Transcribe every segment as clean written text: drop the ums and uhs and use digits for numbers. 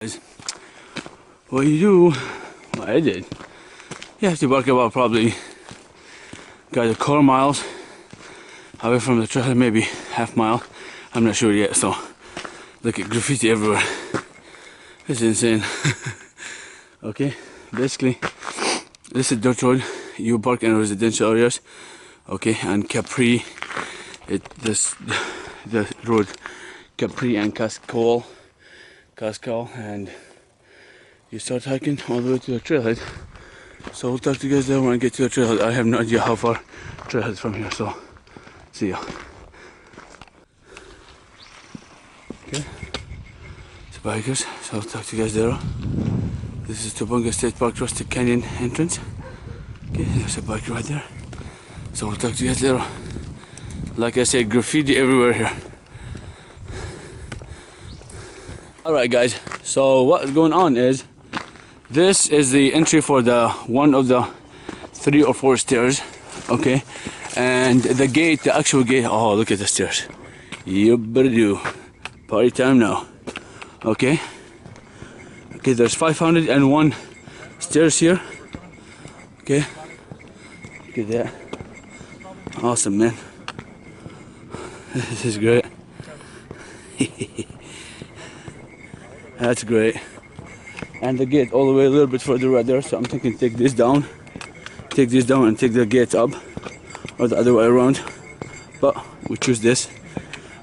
What you do, what I did, you have to walk about probably a quarter miles away from the trail, maybe half mile. I'm not sure yet. So look at graffiti everywhere. It's insane. Okay, basically this is dirt road. You park in residential areas, okay, and Capri, the road Capri and Cascal, and you start hiking all the way to the trailhead. So we'll talk to you guys there when I get to the trailhead. I have no idea how far trailhead is from here, so see ya. Okay, it's bikers, so I'll talk to you guys there. This is Tobunga State Park Rustic Canyon entrance. Okay, there's a bike right there. So we'll talk to you guys later. Like I said, graffiti everywhere here. Alright guys, so what's going on is, this is the entry for the one of the 3 or 4 stairs, okay? And the gate, the actual gate, oh look at the stairs. You better do. Party time now. Okay? Okay, there's 501 stairs here. Okay? Look at that. Awesome, man. This is great. That's great. And the gate all the way a little bit further right there, so I'm thinking take this down and take the gate up, or the other way around, but we choose this.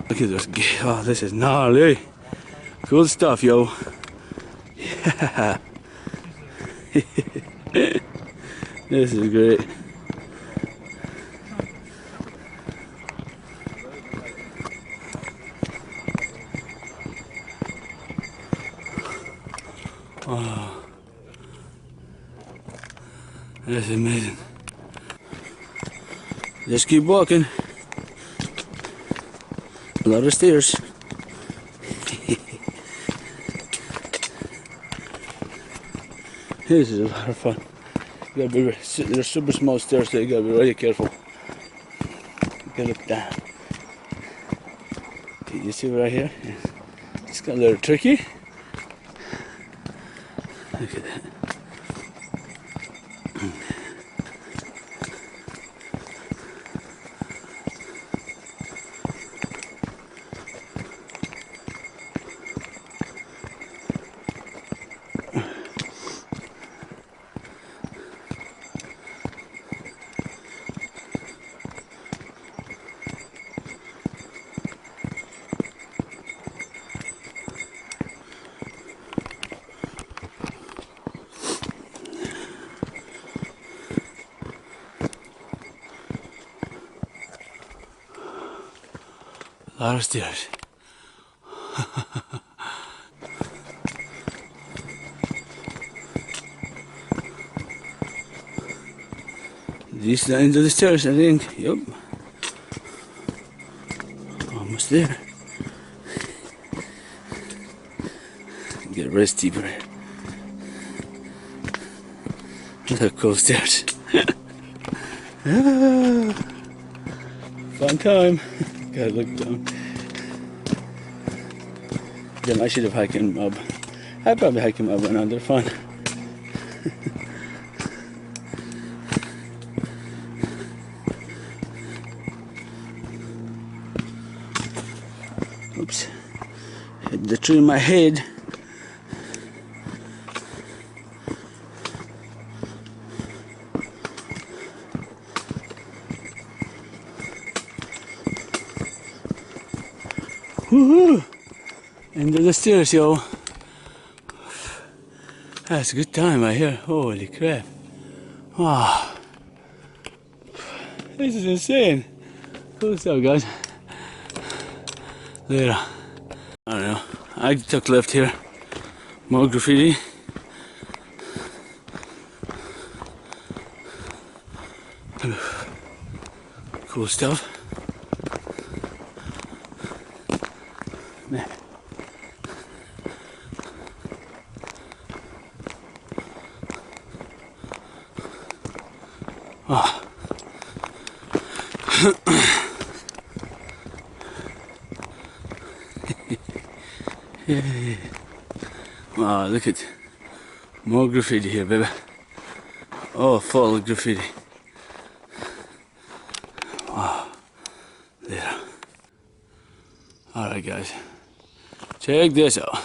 Look at this gate. Oh, this is gnarly. Cool stuff, yo. Yeah. This is great. Oh, that's amazing. Just keep walking. A lot of stairs. This is a lot of fun. You gotta be, they're super small stairs, so you gotta be really careful. You gotta look down. Okay, you see right here? It's got a little tricky. Look at that. A lot of stairs. This is the end of the stairs, I think. Yep. Almost there. Get really steeper here. Look how cool stairs. Ah, fun time. Gotta look down. Then I should have hiked him up. I'd probably hike him up right now, they're fun. Oops. Hit the tree in my head. Woohoo! End of the stairs, yo. That's a good time right here. Holy crap. Wow. This is insane. Cool stuff, guys. Later. I don't know. I took left here. More graffiti. Cool stuff. Man. Oh. Wow. Ah, look at more graffiti here, baby. Oh, full of graffiti. Wow, there. Alright guys, check this out.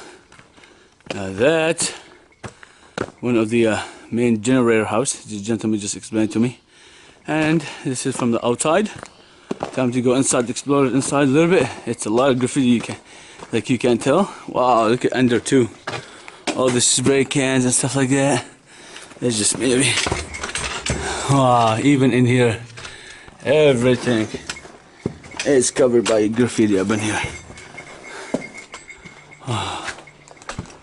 Now that's one of the main generator house. The gentleman just explained to me. And this is from the outside. Time to go inside, explore it inside a little bit. It's a lot of graffiti, you can tell. Wow, look at under too. All the spray cans and stuff like that. It's just maybe. Wow, even in here, everything is covered by graffiti up in here. Oh,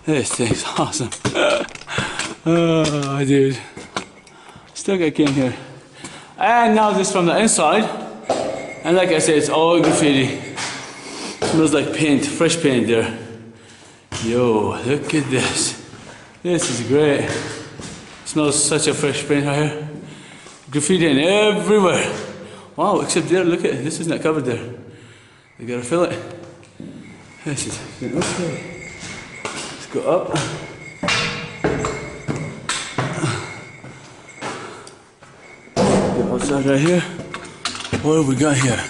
this thing's awesome. Oh, dude. Still I came here. And now this from the inside. And like I said, it's all graffiti. Smells like paint, fresh paint there. Yo, look at this. This is great. Smells such a fresh paint right here. Graffiti in everywhere. Wow, except there, look at it. This is not covered there. They gotta fill it. This is okay. Let's go up. Go outside right here. What have we got here?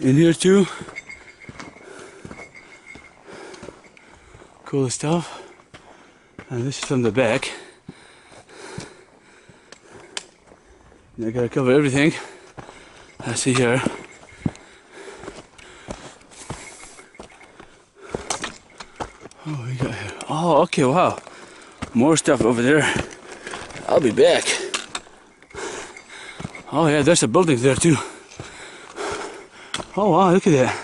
In here too. Cool stuff. And this is from the back. I gotta cover everything. I see here. Oh, we got here. Oh, okay, wow. More stuff over there. I'll be back. Oh yeah, there's a building there too. Oh wow, look at that.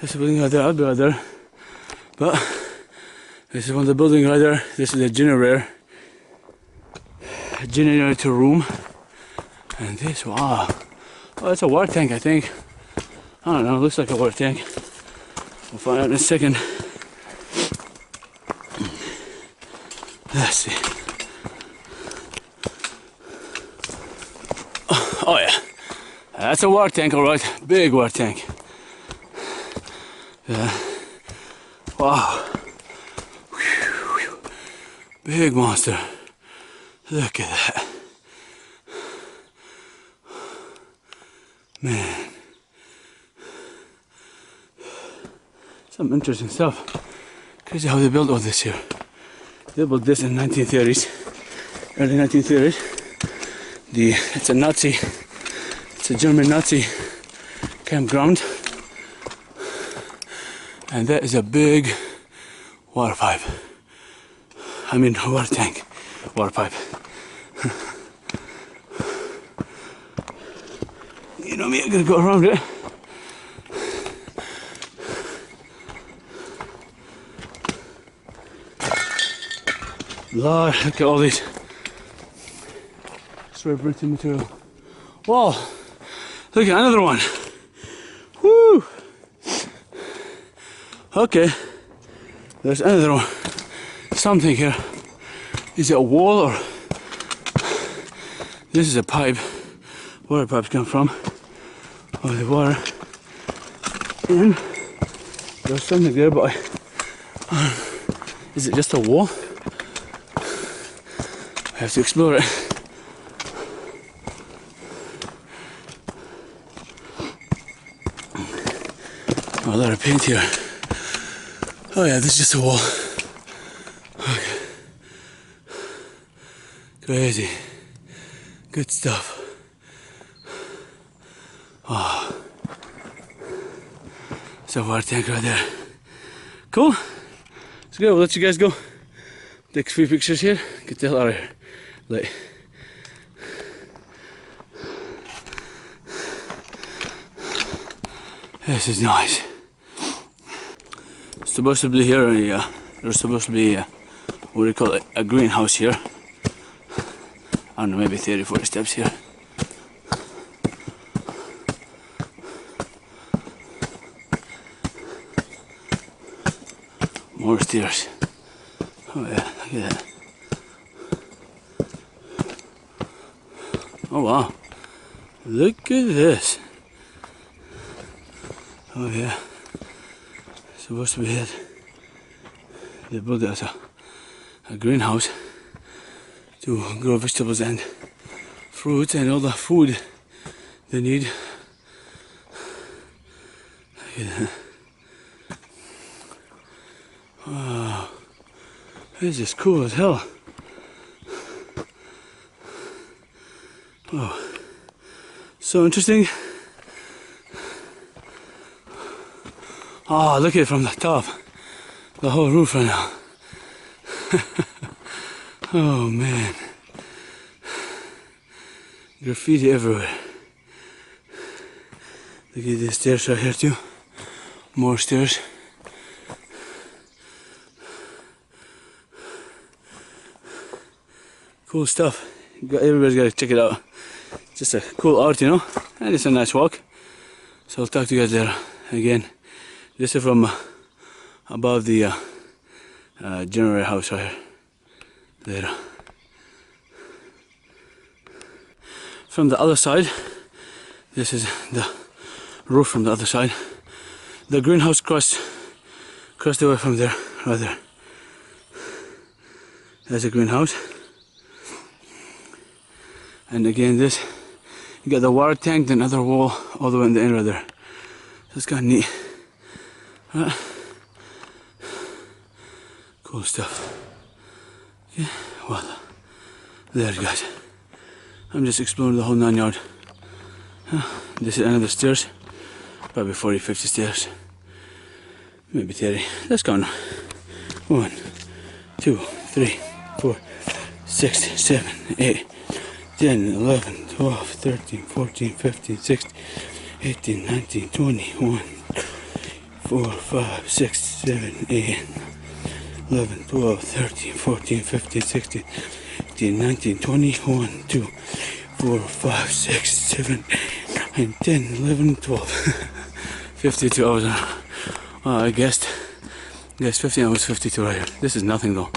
There's a building right there, I'll be right there. But this is one of the buildings right there. This is the generator room. And this, wow. Oh, it's a water tank, I think. I don't know, it looks like a water tank. We'll find out in a second. Let's see. Oh yeah, that's a water tank, all right. Big water tank. Yeah. Wow. Big monster. Look at that. Man. Some interesting stuff. Crazy how they built all this here. They built this in 1930s, early 1930s. It's a German Nazi campground. And that is a big water pipe. I mean, water tank, water pipe. You know me, I'm gonna go around it. Lord, look at all these spray printing material. Whoa, look at another one. Woo! Okay, there's another one. Something here. Is it a wall or? This is a pipe. Where the pipes come from? Oh, the water. And there's something there, but is it just a wall? I have to explore it. Oh, a lot of paint here. Oh yeah, this is just a wall. Okay. Crazy. Good stuff. Oh. It's a water tank right there. Cool. Let's go. We'll let you guys go. Take a few pictures here. Get the hell out of here. Like. This is nice. It's supposed to be here. There's supposed to be what do you call it? A greenhouse here. I don't know, maybe 30, 40 steps here. More stairs. Oh yeah, look at that. Oh wow. Look at this. Oh yeah. Supposed to be it. They built it as a greenhouse to grow vegetables and fruits and all the food they need. Look at that. Wow, this is cool as hell. Oh, so interesting. Oh, look at it from the top. The whole roof right now. Oh man. Graffiti everywhere. Look at the stairs right here too. More stairs. Cool stuff. Everybody's got to check it out. Just a cool art, you know, and it's a nice walk. So I'll talk to you guys later. Again, this is from above the generator house right here. Later. From the other side, this is the roof from the other side. The greenhouse crossed the way from there, right there. There's a greenhouse. And again, this, you got the water tank, then another wall all the way in the end right there. That's kind of neat. Cool stuff. Okay, well, there guys. I'm just exploring the whole 9 yard. This is another stairs. Probably 40, 50 stairs. Maybe 30. Let's go now. 1, 2, 3, 4, 6, 7, 8, 10, 11, 12, 13, 14, 15, 16, 18, 19, 20, 1, 4, 5, 6, 7, 8, 11, 12, 13, 14, 15, 16, 18, 19, 20, 1, 2, 4, 5, 6, 7, 8, 9, 10, 11, 12. 52 hours. I guessed 15 hours, 52 right here. This is nothing though.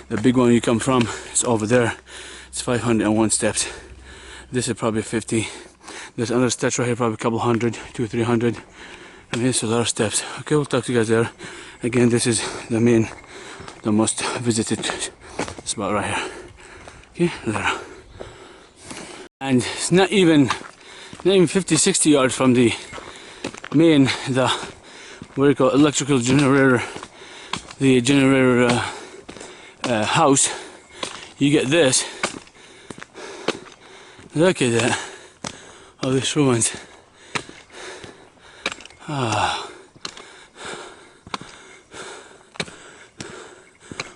The big one you come from is over there. It's 501 steps. This is probably 50. There's another steps right here, probably a couple hundred, 200, 300. I mean, it's a lot of steps. Okay, we'll talk to you guys there. Again, this is the most visited spot right here. Okay, there. And it's not even 50, 60 yards from the main, what do you call it, electrical generator, the generator house. You get this. Look at that. All these ruins.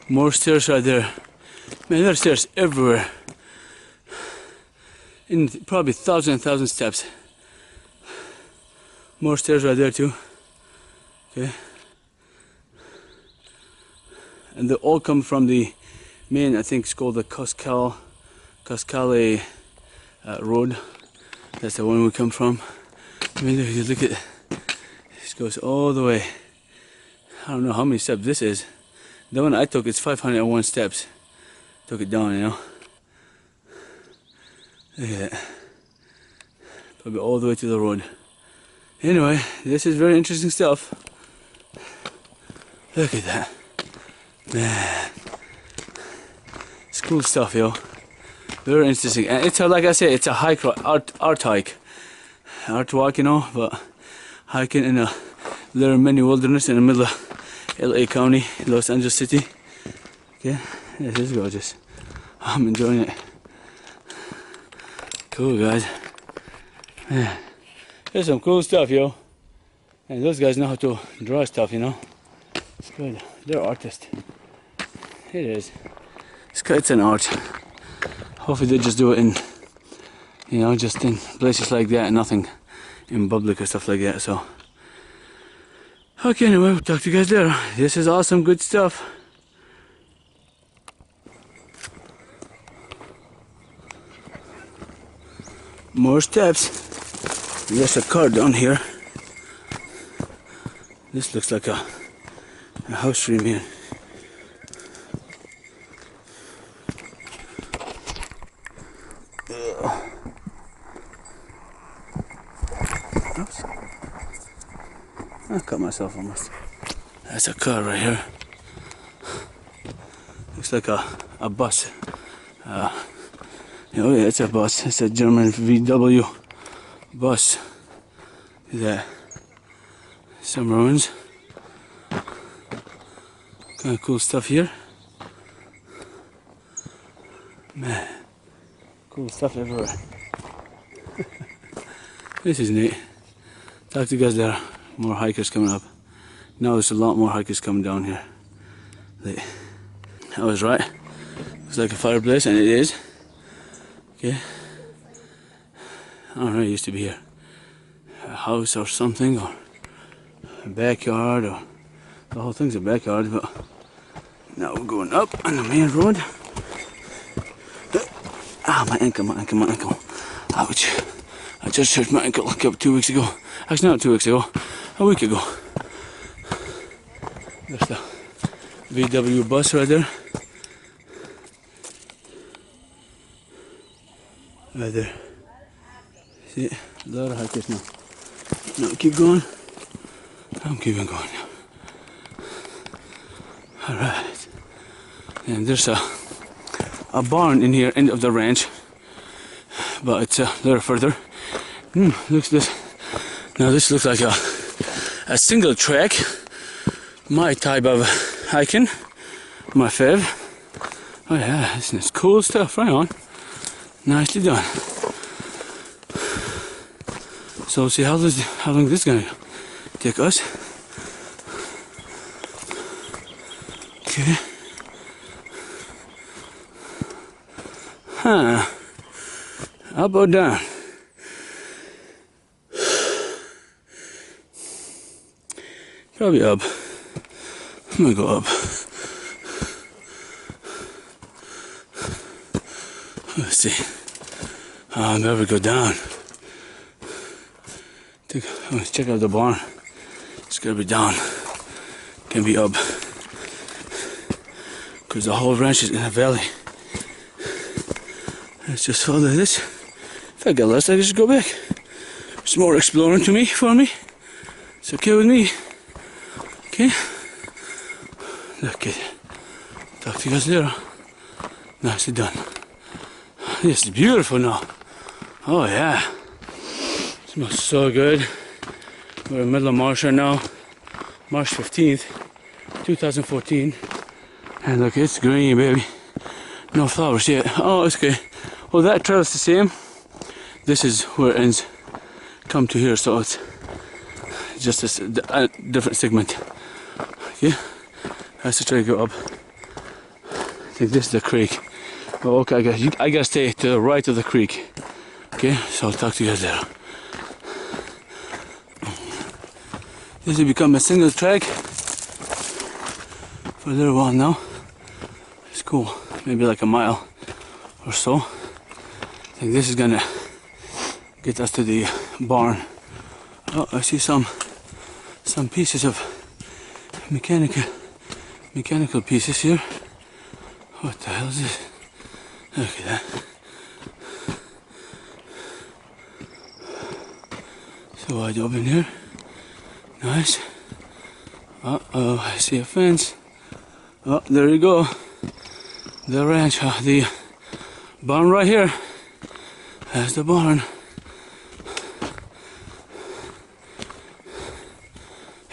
More stairs right there. Man, there are stairs everywhere. In probably thousands steps. More stairs right there too. Okay. And they all come from the main, I think it's called the Cascale road. That's the one we come from. I mean, if you look at, this goes all the way. I don't know how many steps this is. The one I took is 501 steps. Took it down, you know. Look at that. Probably all the way to the road. Anyway, this is very interesting stuff. Look at that. Man. It's cool stuff, yo. Very interesting. And it's like I said, it's a hike, art hike. Art walk, you know, but hiking in a little mini wilderness in the middle of LA County, Los Angeles City. Okay, this is gorgeous. I'm enjoying it. Cool, guys. Man, there's some cool stuff, yo. And those guys know how to draw stuff, you know. It's good. They're artists. It is. It's an art. Hopefully they just do it in, you know, just in places like that and nothing in public or stuff like that, so. Okay, anyway, we'll talk to you guys later. This is awesome, good stuff. More steps. There's a car down here. This looks like a house room here. Oops. I cut myself almost. That's a car right here. Looks like a bus. Oh yeah, it's a bus. It's a German VW bus. Look at that. Some ruins. Kind of cool stuff here. Man, cool stuff everywhere. This is neat. Talk to you guys there. More hikers coming up. Now there's a lot more hikers coming down here. I was right. Looks like a fireplace, and it is. Okay. I don't know, it used to be a house or something, or a backyard, or the whole thing's a backyard, but now we're going up on the main road. Ah, my ankle, my ankle, my ankle. Ouch. I just hurt my ankle like 2 weeks ago. Actually, not 2 weeks ago, a week ago. There's the VW bus right there. Right there. See it? A lot of hikers now. Now keep going. I'm keeping going now. Alright. And there's a barn in here, end of the ranch. But it's a little further. Looks this. Now this looks like a single track. My type of hiking. My fav. Oh yeah, this is cool stuff, right on. Nicely done. So see how long this is gonna take us. Okay. Huh. Up or down? Probably up. I'm gonna go up. Let's see. I'll never go down. Let's check out the barn. It's gotta be down. Can be up. Because the whole ranch is in a valley. Let's just follow this. If I get lost, I just go back. It's more exploring for me. It's okay with me. Okay. Look at it. Talk to you guys later. Nicely done. This is beautiful now. Oh yeah. Smells so good. We're in the middle of March right now. March 15th, 2014. And look, it's green, baby. No flowers yet. Oh, it's okay. Well, that trail is the same. This is where it ends. Come to here, so it's just a different segment. Okay. Let's try to go up. I think this is the creek. Oh, okay, I gotta stay to the right of the creek. Okay, so I'll talk to you guys there. This has become a single track for a little while now. It's cool, maybe like a mile or so. I think this is gonna get us to the barn. Oh, I see some pieces of mechanical pieces here. What the hell is this? Look at that. So wide open here. Nice. Uh-oh, I see a fence. Oh, there you go. The ranch, the barn right here. That's the barn.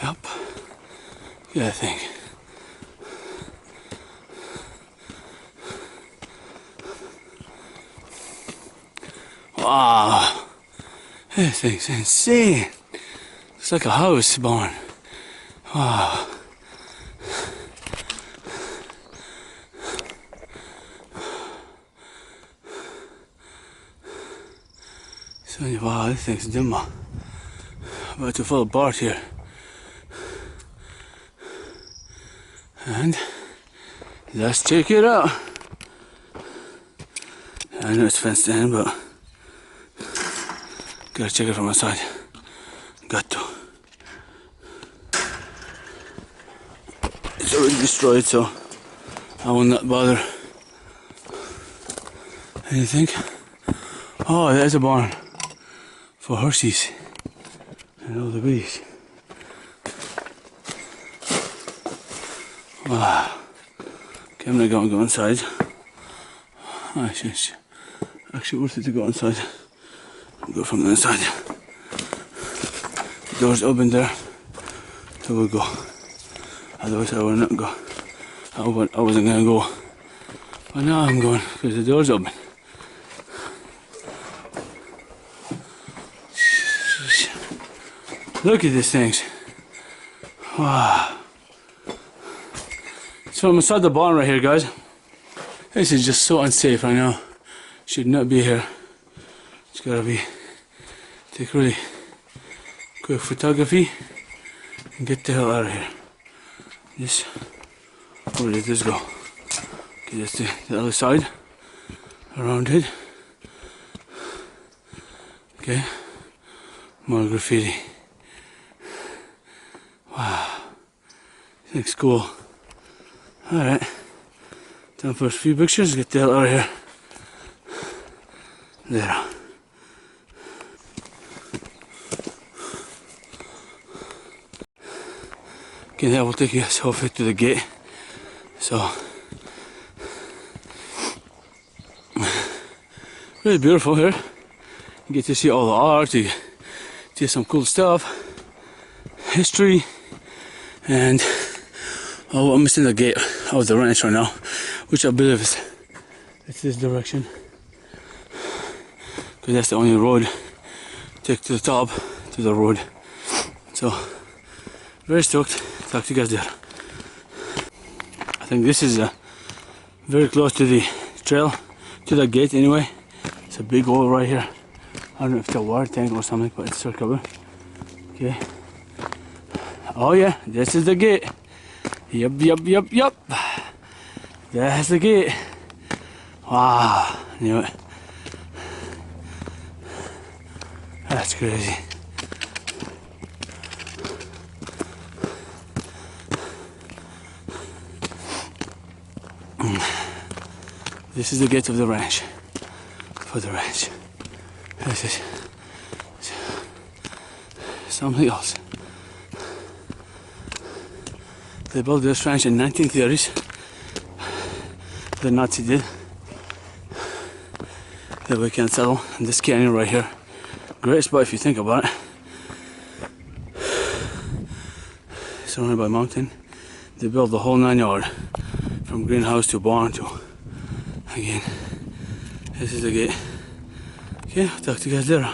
Yep. Look at that thing. Wow. This thing's insane. It's like a house barn. Wow. So, wow, this thing's dimmer. About to fall apart here. And let's check it out. I know it's fenced in, but gotta check it from outside. Got to. It's already destroyed, so I will not bother. Anything? Oh, there's a barn for horses and all the bees. Wow. Okay, I'm not going to go inside. Actually worth it to go inside. I'll go from the inside. The door's open there. So we'll go. Otherwise I would not go. I wasn't going to go. But now I'm going because the door's open. Look at these things. Wow. So I'm inside the barn right here, guys. This is just so unsafe right now. Should not be here. It's gotta be. Take really quick photography and get the hell out of here. This. Where did this go? Okay, that's the other side. Around it. Okay. More graffiti. Wow. Looks cool. Alright. Time for a few pictures. Get the hell out of here. There. Okay, now we'll take you guys off it to the gate. So, really beautiful here. You get to see all the art, you see some cool stuff, history, and oh, I'm missing the gate of the ranch right now, which I believe is it's this direction, because that's the only road take to the top to the road. So, very stoked. Talk to you guys there. I think this is very close to the trail, to the gate anyway. It's a big hole right here. I don't know if it's a water tank or something, but it's circular. Okay. Oh yeah, this is the gate. Yup. That's the gate. Wow, knew it. That's crazy. This is the gate of the ranch. For the ranch. This is something else. They built this ranch in 1930's. The Nazi did. That we can settle in this canyon right here. Great spot if you think about it. Surrounded by mountain. They built the whole 9 yard. From greenhouse to barn to again. This is the gate. Okay, I'll talk to you guys later.